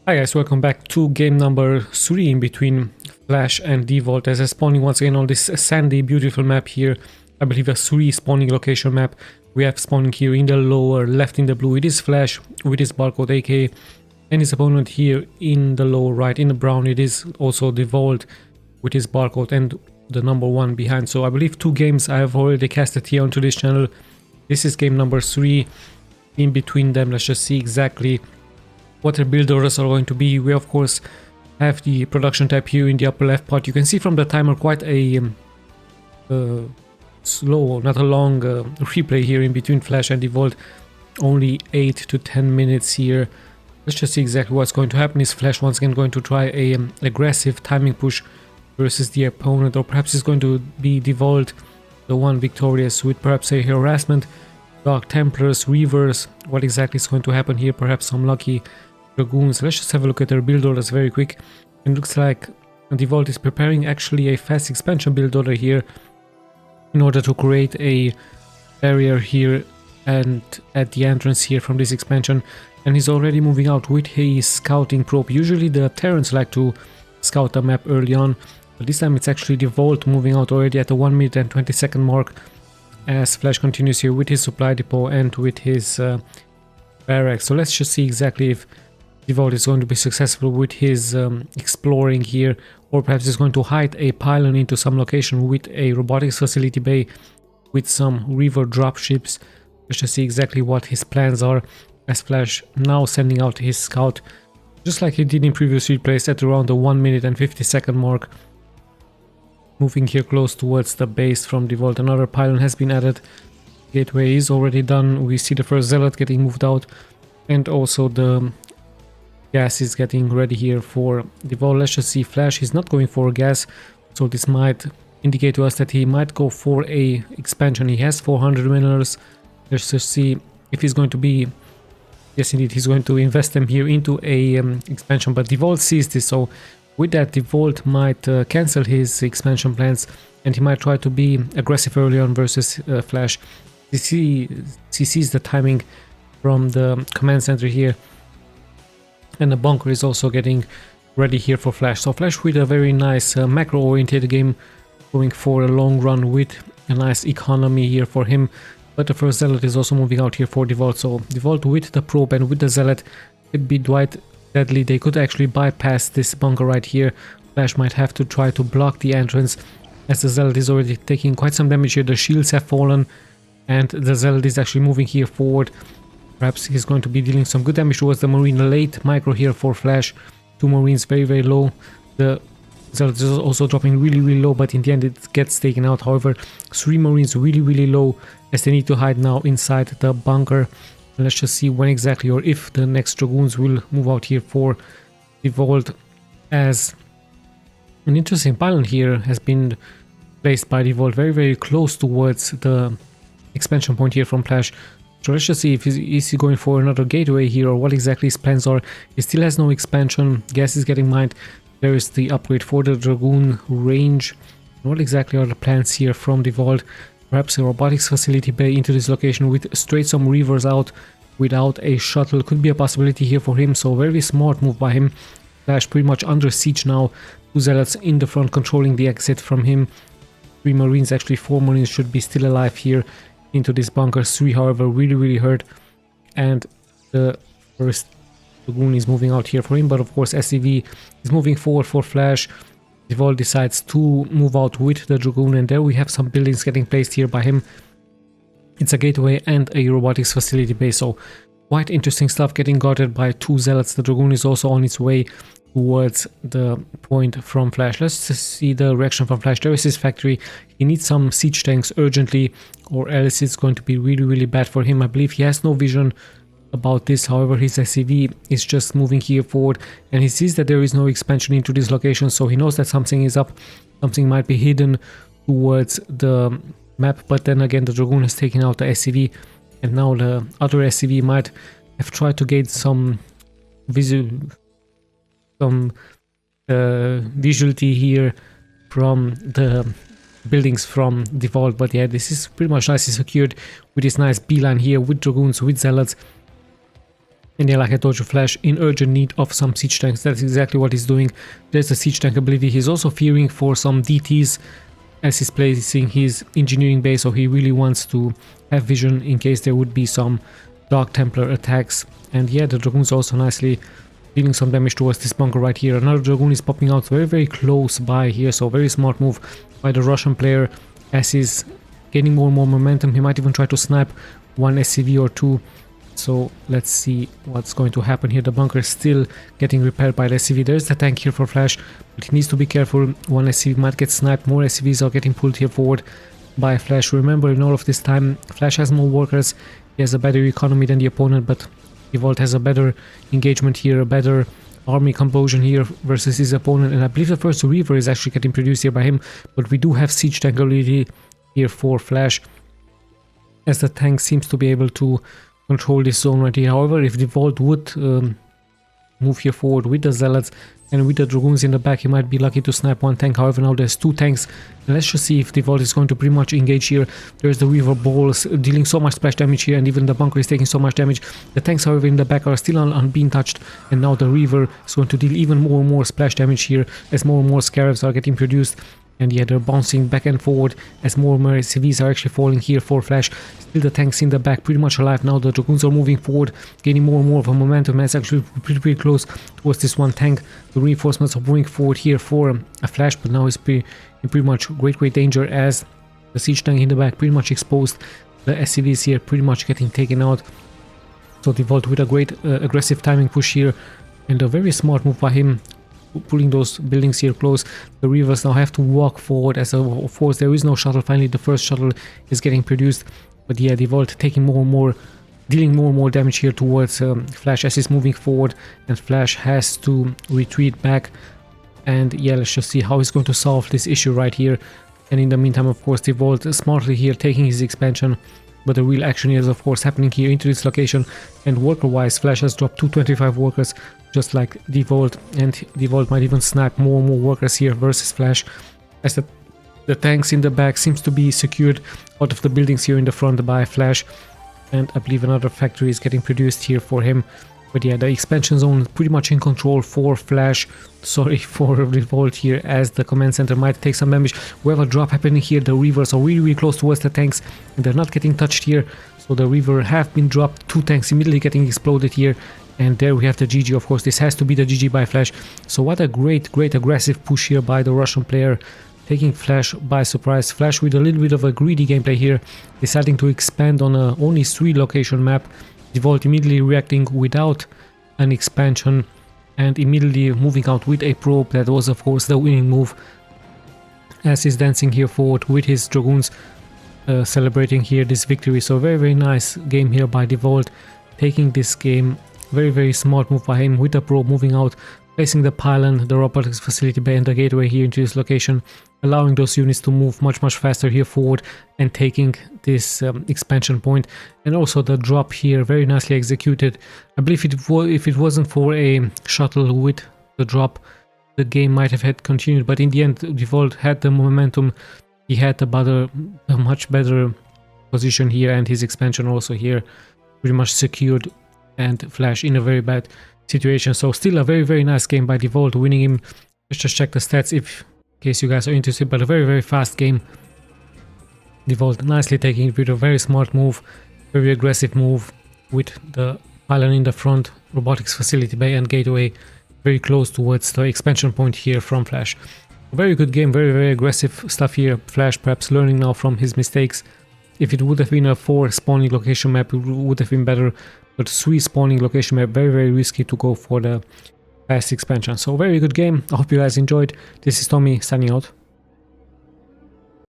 Hi guys, welcome back to game number 3 in between Flash and DEWALT as I'm spawning once again on this sandy beautiful map here. I believe a 3 spawning location map. We have spawning here in the lower left in the blue. It is Flash with his barcode AK and his opponent here in the lower right in the brown. It is also DEWALT with his barcode and the number 1 behind. So I believe 2 games I have already casted here onto this channel. This is game number 3 in between them. Let's just see exactly what their build orders are going to be. We of course have the production tab here in the upper left part. You can see from the timer quite a slow, not a long replay here in between Flash and DEWALT. Only 8 to 10 minutes here. Let's just see exactly what's going to happen. Is Flash once again going to try a aggressive timing push versus the opponent, or perhaps it's going to be DEWALT the one victorious with perhaps a harassment, Dark Templars, Reavers? What exactly is going to happen here? Perhaps some lucky Dragoons. Let's just have a look at their build orders very quick. It looks like DEWALT is preparing actually a fast expansion build order here in order to create a barrier here and at the entrance here from this expansion, and he's already moving out with his scouting probe. Usually the Terrans like to scout the map early on, but this time it's actually DEWALT moving out already at the 1 minute and 20 second mark as Flash continues here with his supply depot and with his barracks. So let's just see exactly if DEWALT is going to be successful with his exploring here, or perhaps he's going to hide a pylon into some location with a robotics facility bay with some river dropships. Let's just see exactly what his plans are as Flash now sending out his scout, just like he did in previous replays at around the 1 minute and 50 second mark. Moving here close towards the base from DEWALT. Another pylon has been added. Gateway is already done. We see the first zealot getting moved out, and also the gas is getting ready here for DEWALT. Let's just see Flash. He's not going for gas, so this might indicate to us that he might go for a expansion. He has 400 minerals. Let's just see if he's going to be... Yes, indeed, he's going to invest them here into a expansion, but DEWALT sees this, so with that DEWALT might cancel his expansion plans, and he might try to be aggressive early on versus Flash. He sees the timing from the command center here, and the bunker is also getting ready here for Flash. So Flash with a very nice macro-oriented game, going for a long run with a nice economy here for him. But the first zealot is also moving out here for DEWALT. So DEWALT with the probe and with the zealot could be quite deadly. They could actually bypass this bunker right here. Flash might have to try to block the entrance as the zealot is already taking quite some damage here. The shields have fallen and the zealot is actually moving here forward. Perhaps he's going to be dealing some good damage towards the marine. Late micro here for Flash. 2 marines very low. The zealot is also dropping really low, but in the end it gets taken out. However, 3 marines really low as they need to hide now inside the bunker. And let's just see when exactly, or if the next Dragoons will move out here for DEWALT, as an interesting pylon here has been placed by DEWALT very close towards the expansion point here from Flash. So let's just see if is he going for another gateway here, or what exactly his plans are. He still has no expansion. Gas is getting mined. There is the upgrade for the Dragoon range. What exactly are the plans here from DEWALT? Perhaps a robotics facility bay into this location with straight some reavers out without a shuttle could be a possibility here for him. So very smart move by him. Flash pretty much under siege now. 2 zealots in the front controlling the exit from him. 3 marines, actually 4 marines should be still alive here into this bunker. 3 however really hurt, and the first Dragoon is moving out here for him, but of course SCV is moving forward for Flash. DEWALT decides to move out with the Dragoon, and there we have some buildings getting placed here by him. It's a gateway and a robotics facility base, so quite interesting stuff getting guarded by 2 zealots. The Dragoon is also on its way towards the point from Flash. Let's just see the reaction from Flash. There is his factory. He needs some siege tanks urgently, or else it's going to be really bad for him. I believe he has no vision about this. However, his SCV is just moving here forward, and he sees that there is no expansion into this location, so he knows that something is up. Something might be hidden towards the map, but then again the Dragoon has taken out the SCV, and now the other SCV might have tried to gain some visuality here from the buildings from DEWALT. But yeah, this is pretty much nicely secured with this nice beeline here with Dragoons, with zealots, And yeah, like I told you, Flash in urgent need of some siege tanks. That's exactly what he's doing. There's a siege tank ability. He's also fearing for some DTs as he's placing his engineering base, so he really wants to have vision in case there would be some Dark Templar attacks. And yeah, the Dragoons also nicely dealing some damage towards this bunker right here. Another Dragoon is popping out very close by here, so very smart move by the Russian player as he's gaining more and more momentum. He might even try to snipe one SCV or two. So let's see what's going to happen here. The bunker is still getting repaired by the SCV. There's the tank here for Flash, but he needs to be careful. One SCV might get sniped. More SCVs are getting pulled here forward by Flash. Remember, in all of this time, Flash has more workers. He has a better economy than the opponent, but DEWALT has a better engagement here, a better army composition here versus his opponent. And I believe the first Reaver is actually getting produced here by him, but we do have siege tank ability here for Flash, as the tank seems to be able to control this zone right here. However, if DEWALT would move here forward with the Zealots and with the Dragoons in the back, he might be lucky to snipe one tank. However, now there's two tanks, and let's just see if DEWALT is going to pretty much engage here. There's the Reaver balls dealing so much splash damage here, and even the bunker is taking so much damage. The tanks, however, in the back are still unbeing touched, and now the Reaver is going to deal even more and more splash damage here as more and more Scarabs are getting produced. And yeah, they're bouncing back and forward as more and more SCVs are actually falling here for Flash. Still the tanks in the back pretty much alive now. The Dragoons are moving forward, gaining more and more of a momentum. It's actually pretty close towards this one tank. The reinforcements are moving forward here for a Flash, but now it's in pretty much great danger as the siege tank in the back pretty much exposed. The SCVs here pretty much getting taken out. So DEWALT with a great aggressive timing push here, and a very smart move by him, pulling those buildings here close. The Reavers now have to walk forward, as of course there is no shuttle. Finally the first shuttle is getting produced, but yeah, DEWALT taking more and more, dealing more and more damage here towards Flash as he's moving forward, and Flash has to retreat back. And yeah, let's just see how he's going to solve this issue right here. And in the meantime, of course, DEWALT smartly here taking his expansion, but the real action is of course happening here into this location. And worker wise, Flash has dropped 225 workers just like DEWALT, and DEWALT might even snipe more and more workers here versus Flash, as the tanks in the back seems to be secured out of the buildings here in the front by Flash. And I believe another factory is getting produced here for him. But yeah, the expansion zone is pretty much in control for Flash, sorry, for DEWALT here, as the command center might take some damage. We have a drop happening here. The Reavers are really close towards the tanks, and they're not getting touched here. So the Reaver have been dropped, two tanks immediately getting exploded here. And there we have the GG. Of course, this has to be the GG by Flash. So what a great aggressive push here by the Russian player, taking Flash by surprise. Flash with a little bit of a greedy gameplay here, deciding to expand on a only 3 location map. DEWALT immediately reacting without an expansion and immediately moving out with a probe. That was of course the winning move, as he's dancing here forward with his Dragoons, celebrating here this victory. So very nice game here by DEWALT, taking this game. Very smart move by him with the probe moving out, placing the pylon, the robotics facility bay and the gateway here into this location, allowing those units to move much faster here forward and taking this expansion point. And also the drop here, very nicely executed. I believe if it wasn't for a shuttle with the drop, the game might have had continued, but in the end DEWALT had the momentum. He had a much better position here, and his expansion also here pretty much secured, and Flash in a very bad situation. So still a very nice game by DEWALT, winning him. Let's just check the stats in case you guys are interested, but a very fast game. DEWALT nicely taking it with a very smart move, very aggressive move with the pylon in the front, robotics facility bay and gateway very close towards the expansion point here from Flash. A very good game, very aggressive stuff here. Flash perhaps learning now from his mistakes. If it would have been a 4 spawning location map, it would have been better. But 3 spawning location map, very risky to go for the fast expansion. So very good game. I hope you guys enjoyed. This is Tommy signing out.